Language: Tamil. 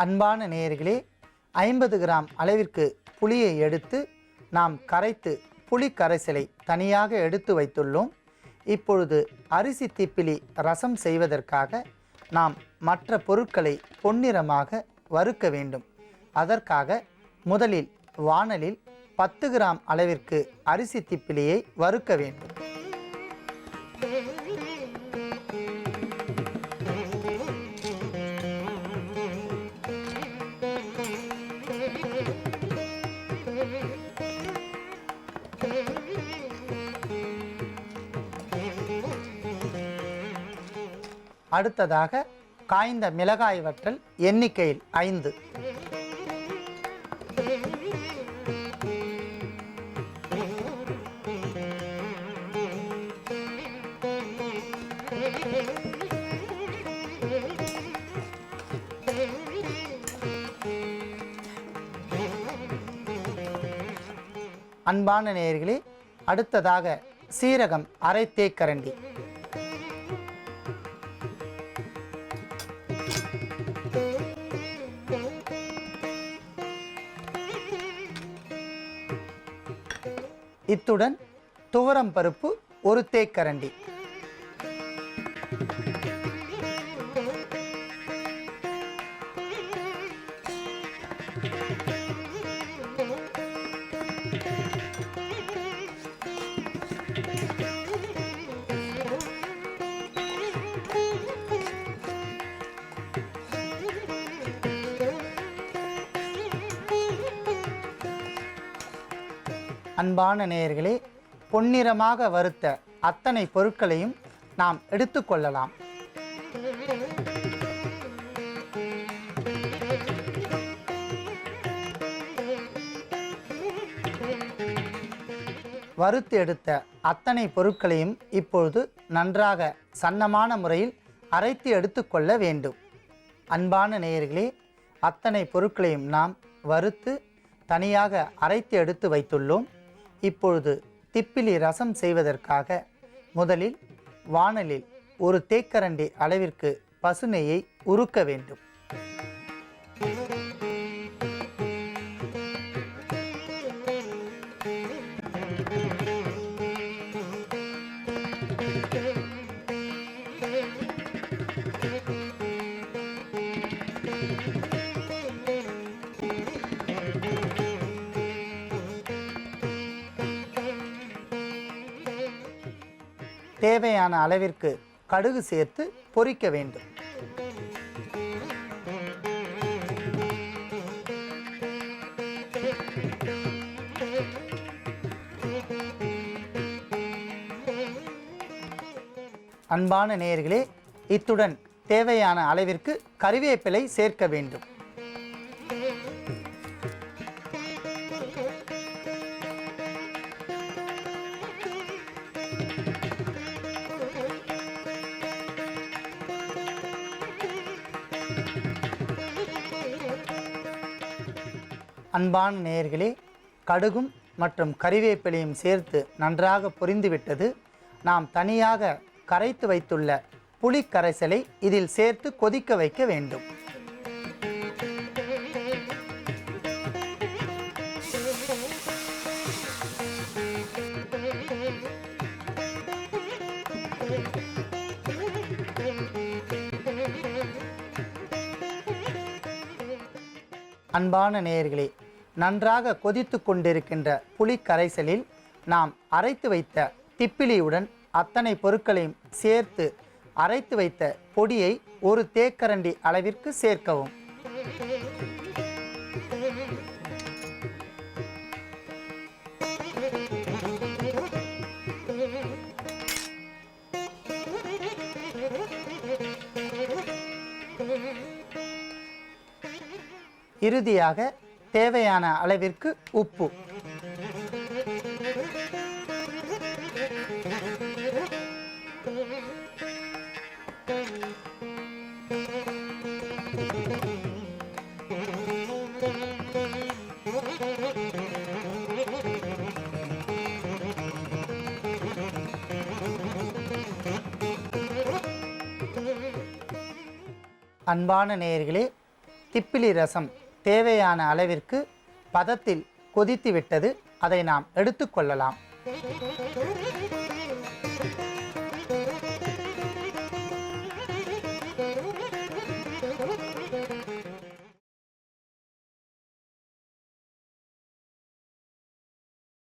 அன்பான நேயர்களே, 50 கிராம் அளவிற்கு புளியை எடுத்து நாம் கரைத்து புளி கரைசலை தனியாக எடுத்து வைத்துள்ளோம். இப்பொழுது அரிசி திப்பிலி ரசம் செய்வதற்காக நாம் மற்ற பொருட்களை பொன்னிறமாக வறுக்க வேண்டும். அதற்காக முதலில் வாணலில் 10 கிராம் அளவிற்கு அரிசி திப்பிலியை வறுக்க வேண்டும். அடுத்ததாக காய்ந்த மிளகாய் வற்றல் எண்ணிக்கையில் 5. அன்பான நேயர்களே, அடுத்ததாக சீரகம் அரை தேக்கரண்டி, இத்துடன் துவரம் பருப்பு 1 தேக்கரண்டி, அன்பான நேயர்களே, பொன்னிறமாக வறுத்த அத்தனை பொருட்களையும் நாம் எடுத்துக்கொள்ளலாம். வறுத்து எடுத்த அத்தனை பொருட்களையும் இப்பொழுது நன்றாக சன்னமான முறையில் அரைத்து எடுத்துக்கொள்ள வேண்டும். அன்பான நேயர்களே, அத்தனை பொருட்களையும் நாம் வறுத்து தனியாக அரைத்து எடுத்து வைத்துள்ளோம். இப்பொழுது திப்பிலி ரசம் செய்வதற்காக முதலில் வாணலில் 1 தேக்கரண்டி அளவிற்கு பசுநெய்யை உருக்க வேண்டும். தேவையான அளவிற்கு கடுகு சேர்த்து பொரிக்க வேண்டும். அன்பான நேயர்களே, இத்துடன் தேவையான அளவிற்கு கறிவேப்பிலை சேர்க்க வேண்டும். அன்பான நேயர்களே, கடுகும் மற்றும் கறிவேப்பிலையும் சேர்த்து நன்றாக பொரிந்துவிட்டது. நாம் தனியாக கரைத்து வைத்துள்ள புளி கரைசலை இதில் சேர்த்து கொதிக்க வைக்க வேண்டும். அன்பான நேயர்களே, நன்றாக கொதித்து கொண்டிருக்கின்ற புளி கரைசலில் நாம் அரைத்து வைத்த திப்பிலியுடன் அத்தனை பொருட்களையும் சேர்த்து அரைத்து வைத்த பொடியை 1 தேக்கரண்டி அளவிற்கு சேர்க்கவும். இறுதியாக தேவையான அளவிற்கு உப்பு. அன்பான நேயர்களே, திப்பிலி ரசம் தேவையான அளவிற்கு பதத்தில் கொதித்து விட்டது. அதை நாம் எடுத்துக்கொள்ளலாம்.